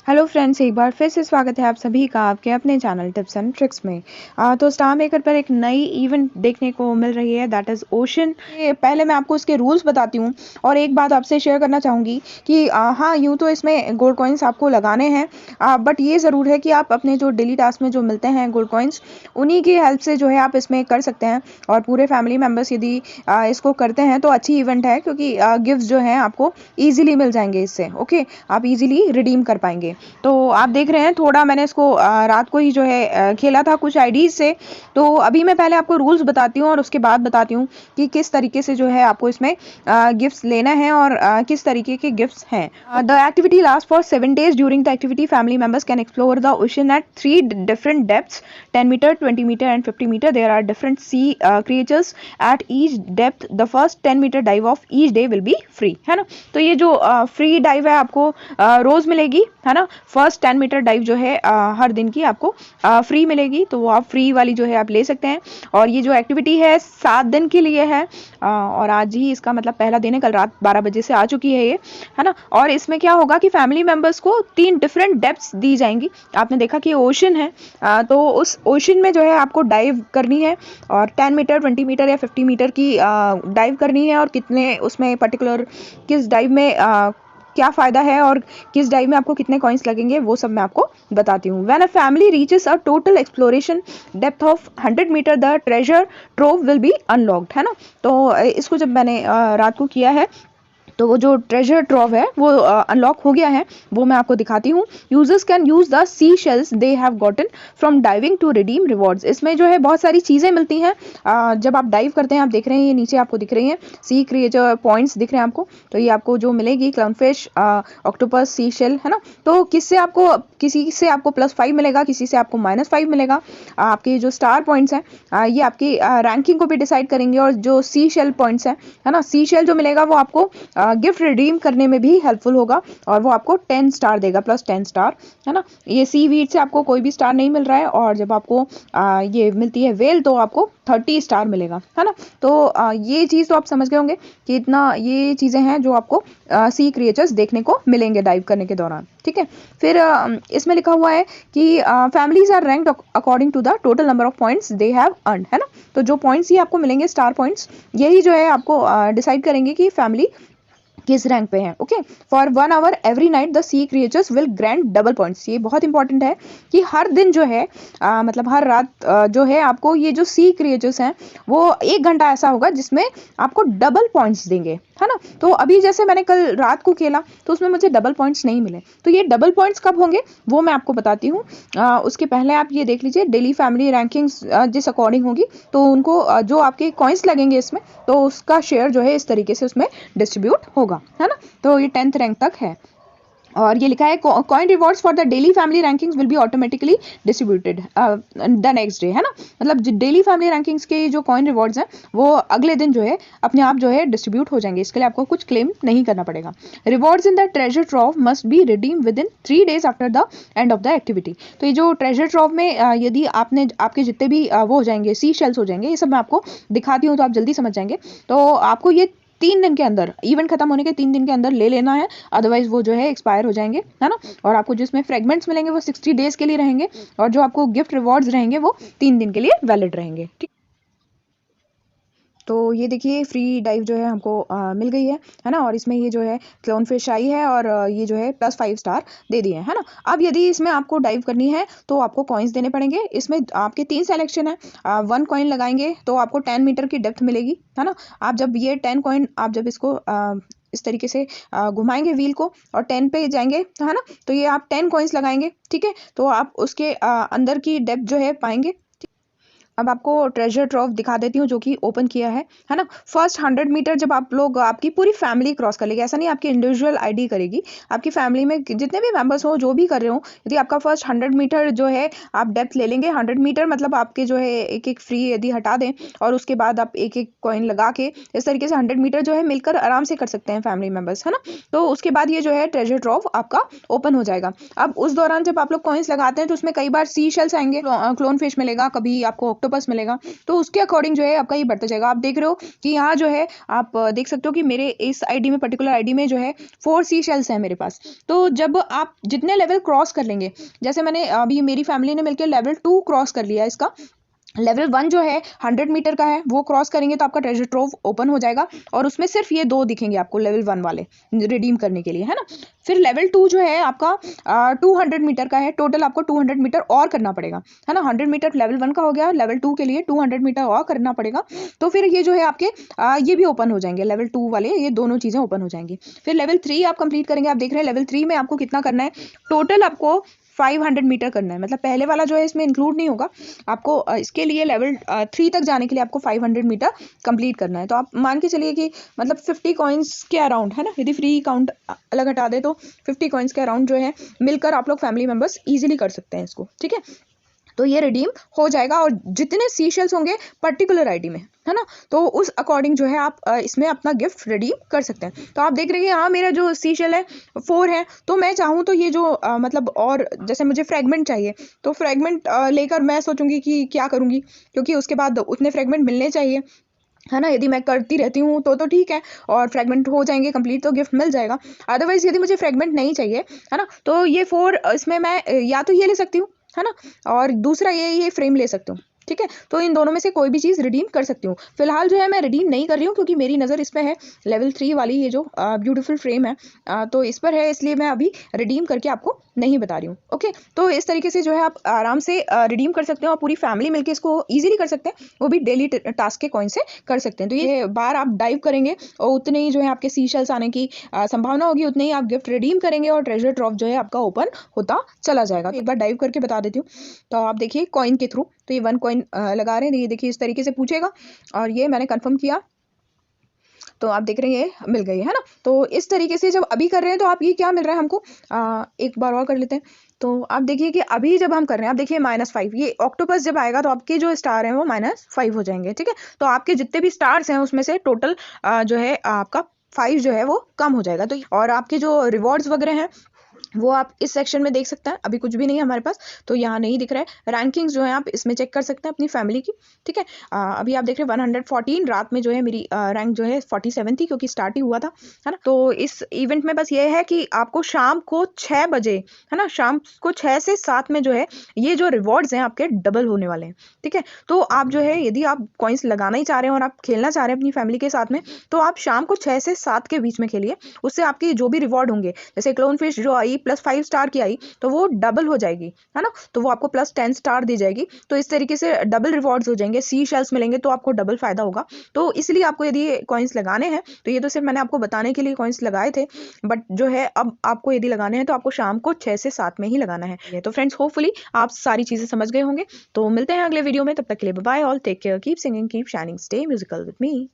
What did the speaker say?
Hello friends, एक बार फिर से स्वागत है आप सभी का आपके अपने चैनल टिप्स एंड ट्रिक्स में। तो स्टार मेकर पर एक नई इवेंट देखने को मिल रही है, दैट इज़ ओशन। पहले मैं आपको इसके रूल्स बताती हूँ और एक बात आपसे शेयर करना चाहूँगी कि हाँ, यूँ तो इसमें गोल्ड कॉइन्स आपको लगाने हैं, बट ये ज़रूर है कि आप अपने जो डेली टास्क में जो मिलते हैं गोल्ड कॉइन्स, उन्हीं की हेल्प से जो है आप इसमें कर सकते हैं। और पूरे फैमिली मेम्बर्स यदि इसको करते हैं तो अच्छी इवेंट है, क्योंकि गिफ्ट जो हैं आपको ईजिली मिल जाएंगे इससे। ओके, आप इजीली रिडीम कर पाएंगे। तो आप देख रहे हैं, थोड़ा मैंने इसको रात को ही जो है खेला था कुछ आईडीज से। तो अभी मैं पहले आपको रूल्स बताती हूँ और उसके बाद बताती हूँ कि किस तरीके से जो है आपको इसमें गिफ्ट्स लेना है और किस तरीके के गिफ्ट्स हैं। The activity last for 7 days. During the activity family members can explore the ocean at 3 different depths: 10 meter, 20 meter and 50 meter. There are different sea creatures at each depth. The first 10 meter dive of each day will be free, है ना। तो ये जो free dive है आपको रोज मिलेगी, है ना। फर्स्ट 10 मीटर डाइव जो है हर दिन की आपको फ्री मिलेगी, तो वो आप फ्री वाली जो है आप ले सकते हैं। और ये जो एक्टिविटी है 7 दिन के लिए है, और आज ही इसका मतलब पहला दिन है, कल रात 12 बजे से आ चुकी है ये, है ना। और इसमें क्या होगा कि फैमिली मेंबर्स को 3 डिफरेंट डेप्थ्स दी जाएंगी। आपने देखा कि ओशन है, तो उस ओशन में जो है आपको डाइव करनी है, और 10 मीटर, 20 मीटर या 50 मीटर की डाइव करनी है। और कितने उसमें पर्टिकुलर किस डाइव में क्या फ़ायदा है और किस डाइव में आपको कितने कॉइन्स लगेंगे, वो सब मैं आपको बताती हूँ। When a family reaches a total exploration depth of 100 metre, the treasure trove will be unlocked, है ना। तो इसको जब मैंने रात को किया है, तो वो जो ट्रेजर ट्रॉव है वो अनलॉक हो गया है, वो मैं आपको दिखाती हूँ। Users can use the sea shells they have gotten from diving to redeem rewards. इसमें जो है बहुत सारी चीज़ें मिलती हैं जब आप डाइव करते हैं। आप देख रहे हैं, ये नीचे आपको दिख रही हैं सी क्रिएचर पॉइंट्स दिख रहे हैं आपको। तो ये आपको जो मिलेगी क्लाउनफिश, ऑक्टोपस, सी शेल, है ना। तो किससे आपको, किसी से आपको +5 मिलेगा, किसी से आपको -5 मिलेगा। आपके जो स्टार पॉइंट्स हैं ये आपकी रैंकिंग को भी डिसाइड करेंगे। और जो सी शेल पॉइंट्स हैं, है ना, सी शेल जो मिलेगा वो आपको गिफ्ट रिडीम करने में भी हेल्पफुल होगा, और वो आपको 10 स्टार देगा, +10 स्टार, है ना। ये सी वीड से आपको कोई भी स्टार नहीं मिल रहा है, और जब आपको ये मिलती है वेल तो आपको 30 स्टार मिलेगा, है ना। तो ये चीज़ तो आप समझ गए होंगे कि इतना ये चीज़ें हैं जो आपको सी क्रिएचर्स देखने को मिलेंगे डाइव करने के दौरान, ठीक है। फिर इसमें लिखा हुआ है कि families are ranked according to the total number of points they have earn, है ना। तो जो पॉइंट्स ही आपको मिलेंगे, स्टार पॉइंट्स, यही जो है आपको डिसाइड करेंगे कि फैमिली किस रैंक पे हैं। Okay, for 1 hour every night the sea creatures will grant double points. ये बहुत इंपॉर्टेंट है कि हर दिन जो है मतलब हर रात जो है आपको ये जो सी क्रिएचर्स हैं वो 1 घंटा ऐसा होगा जिसमें आपको डबल पॉइंट्स देंगे, है ना। तो अभी जैसे मैंने कल रात को खेला तो उसमें मुझे डबल पॉइंट्स नहीं मिले, तो ये डबल पॉइंट्स कब होंगे वो मैं आपको बताती हूँ। उसके पहले आप ये देख लीजिए, डेली फैमिली रैंकिंग्स जिस अकॉर्डिंग होगी तो उनको जो आपके कॉइन्स लगेंगे इसमें, तो उसका शेयर जो है इस तरीके से उसमें डिस्ट्रीब्यूट होगा, है ना। तो ये 10th रैंक तक है। और ये लिखा है coin rewards for the daily family rankings will be automatically distributed the next day, है ना। मतलब डेली फैमिली रैंकिंग्स के जो कॉइन रिवॉर्ड्स हैं वो अगले दिन जो है अपने आप जो है डिस्ट्रीब्यूट हो जाएंगे। इसके लिए आपको कुछ क्लेम नहीं करना पड़ेगा। Rewards in the treasure trove must be redeem within 3 days after the end of the activity. तो ये जो ट्रेजर ट्रॉव में यदि आपने आपके जितने भी वो हो जाएंगे, सी शेल्स हो जाएंगे, ये सब मैं आपको दिखाती हूँ तो आप जल्दी समझ जाएंगे। तो आपको ये 3 दिन के अंदर, इवेंट खत्म होने के 3 दिन के अंदर ले लेना है, अदरवाइज वो जो है एक्सपायर हो जाएंगे, है ना। और आपको जिसमें फ्रेगमेंट्स मिलेंगे वो 60 डेज के लिए रहेंगे, और जो आपको गिफ्ट रिवॉर्ड्स रहेंगे वो 3 दिन के लिए वैलिड रहेंगे, ठीक। तो ये देखिए फ्री डाइव जो है हमको मिल गई है ना। और इसमें ये जो है क्लाउनफिश आई है, और ये जो है +5 स्टार दे दिए हैं, है ना। अब यदि इसमें आपको डाइव करनी है तो आपको कॉइन्स देने पड़ेंगे। इसमें आपके 3 सिलेक्शन है। 1 कॉइन लगाएंगे तो आपको 10 मीटर की डेप्थ मिलेगी, है ना। आप जब ये 10 कॉइन आप जब इसको इस तरीके से घुमाएंगे व्हील को और 10 पे जाएंगे, है ना, तो ये आप 10 कॉइन्स लगाएंगे, ठीक है। तो आप उसके अंदर की डेप्थ जो है पाएंगे। अब आपको ट्रेजर ट्रॉव दिखा देती हूँ जो कि ओपन किया है ना। फर्स्ट 100 मीटर जब आप लोग, आपकी पूरी फैमिली क्रॉस कर लेगी, ऐसा नहीं आपकी इंडिविजुअल आईडी करेगी, आपकी फैमिली में जितने भी मेंबर्स हो जो भी कर रहे हो, यदि आपका फर्स्ट 100 मीटर जो है आप डेप्थ ले लेंगे। 100 मीटर मतलब आपके जो है एक एक फ्री यदि हटा दें और उसके बाद आप एक एक कॉइन लगा के इस तरीके से 100 मीटर जो है मिलकर आराम से कर सकते हैं फैमिली मेम्बर्स, है ना। तो उसके बाद ये जो है ट्रेजर ट्रॉव आपका ओपन हो जाएगा। अब उस दौरान जब आप लोग कॉइन्स लगाते हैं तो उसमें कई बार सी शेल्स आएंगे, क्लोन फिश मिलेगा, कभी आपको ऑक्टोपस मिलेगा, तो उसके अकॉर्डिंग जो है आपका ये बढ़ता जाएगा। आप देख रहे हो कि यहाँ जो है आप देख सकते हो कि मेरे इस आईडी में, पर्टिकुलर आईडी में जो है 4 सी शेल्स हैं मेरे पास। तो जब आप जितने लेवल क्रॉस कर लेंगे, जैसे मैंने अभी मेरी फैमिली ने मिलकर लेवल 2 क्रॉस कर लिया इसका, लेवल 1 जो है 100 मीटर का है, वो क्रॉस करेंगे तो आपका ट्रेजर ट्रोव ओपन हो जाएगा और उसमें सिर्फ ये 2 दिखेंगे आपको लेवल 1 वाले रिडीम करने के लिए, है ना। फिर लेवल 2 जो है आपका 200 मीटर का है, टोटल आपको 200 मीटर और करना पड़ेगा, है ना। 100 मीटर लेवल 1 का हो गया, लेवल 2 के लिए 200 मीटर और करना पड़ेगा। तो फिर ये जो है आपके ये भी ओपन हो जाएंगे, लेवल 2 वाले ये दोनों चीज़ें ओपन हो जाएंगी। फिर लेवल 3 आप कंप्लीट करेंगे। आप देख रहे हैं लेवल 3 में आपको कितना करना है, टोटल आपको 500 मीटर करना है, मतलब पहले वाला जो है इसमें इंक्लूड नहीं होगा। आपको इसके लिए लेवल 3 तक जाने के लिए आपको 500 मीटर कंप्लीट करना है। तो आप मान के चलिए कि मतलब 50 कॉइन्स के अराउंड, है ना, यदि फ्री काउंट अलग हटा दे तो 50 कॉइन्स के अराउंड जो है मिलकर आप लोग फैमिली मेंबर्स इजीली कर सकते हैं इसको, ठीक है। तो ये रिडीम हो जाएगा और जितने सी शेल्स होंगे पर्टिकुलर आईडी में, है ना, तो उस अकॉर्डिंग जो है आप इसमें अपना गिफ्ट रिडीम कर सकते हैं। तो आप देख रहे हैं यहाँ मेरा जो सी शेल है 4 है, तो मैं चाहूँ तो ये जो मतलब और जैसे मुझे फ्रेगमेंट चाहिए, तो फ्रेगमेंट लेकर मैं सोचूंगी कि क्या करूँगी, क्योंकि उसके बाद उतने फ्रेगमेंट मिलने चाहिए, है ना। यदि मैं करती रहती हूँ तो ठीक है, और फ्रेगमेंट हो जाएंगे कंप्लीट तो गिफ्ट मिल जाएगा। अदरवाइज यदि मुझे फ्रेगमेंट नहीं चाहिए, है ना, तो ये 4 इसमें मैं या तो ये ले सकती हूँ, है ना, और दूसरा ये फ्रेम ले सकती हूँ, ठीक है। तो इन दोनों में से कोई भी चीज़ रिडीम कर सकती हूँ। फिलहाल जो है मैं रिडीम नहीं कर रही हूँ क्योंकि मेरी नज़र इस पर है, लेवल 3 वाली ये जो ब्यूटीफुल फ्रेम है तो इस पर है, इसलिए मैं अभी रिडीम करके आपको नहीं बता रही हूँ। ओके, तो इस तरीके से जो है आप आराम से रिडीम कर सकते हो और पूरी फैमिली मिलकर इसको ईजिली कर सकते हैं, वो भी डेली टास्क के कॉइन से कर सकते हैं। तो ये बार आप डाइव करेंगे और उतने ही जो है आपके सी शेल्स आने की संभावना होगी, उतने ही आप गिफ्ट रिडीम करेंगे और ट्रेजर ड्रॉप जो है आपका ओपन होता चला जाएगा। तो एक बार डाइव करके बता देती हूँ। तो आप देखिए कॉइन के थ्रू, तो ये 1 कॉइन लगा रहे हैं, ये देखिए इस तरीके से पूछेगा और ये मैंने कंफर्म किया, तो आप देख रहे हैं ये मिल गई, है ना। तो इस तरीके से जब अभी कर रहे हैं तो आप ये क्या मिल रहा है हमको, एक बार और कर लेते हैं। तो आप देखिए कि अभी जब हम कर रहे हैं, आप देखिए -5, ये ऑक्टोपस जब आएगा तो आपके जो स्टार हैं वो -5 हो जाएंगे, ठीक है। तो आपके जितने भी स्टार्स हैं उसमें से टोटल जो है आपका 5 जो है वो कम हो जाएगा। तो और आपके जो रिवॉर्ड्स वगैरह हैं वो आप इस सेक्शन में देख सकते हैं। अभी कुछ भी नहीं है हमारे पास, तो यहाँ नहीं दिख रहा है। रैंकिंग्स जो है आप इसमें चेक कर सकते हैं अपनी फैमिली की, ठीक है। अभी आप देख रहे हैं 114, रात में जो है मेरी रैंक जो है 47 थी क्योंकि स्टार्ट ही हुआ था, है ना। तो इस इवेंट में बस ये है कि आपको शाम को 6 बजे, है ना, शाम को 6 से 7 में जो है ये जो रिवॉर्ड्स हैं आपके डबल होने वाले हैं, ठीक है। तो आप जो है यदि आप कॉइन्स लगाना ही चाह रहे हैं और आप खेलना चाह रहे हैं अपनी फैमिली के साथ में, तो आप शाम को 6 से 7 के बीच में खेलिए। उससे आपकी जो भी रिवॉर्ड होंगे, जैसे क्लोन फिश जो आई +5 स्टार की आई तो वो डबल हो जाएगी, है ना, तो वो आपको +10 स्टार दी जाएगी। तो इस तरीके से डबल रिवॉर्ड्स हो जाएंगे, सी शेल्स मिलेंगे तो आपको डबल फायदा होगा। तो इसलिए आपको यदि कॉइन्स लगाने हैं, तो ये तो सिर्फ मैंने आपको बताने के लिए कॉइन्स लगाए थे, बट जो है अब आपको यदि लगाने हैं तो आपको शाम को 6 से 7 में ही लगाना है। तो फ्रेंड्स, होपफुली आप सारी चीजें समझ गए होंगे। तो मिलते हैं अगले वीडियो में, तब तक के लिए bye all, take care, keep singing, keep shining, stay musical with me.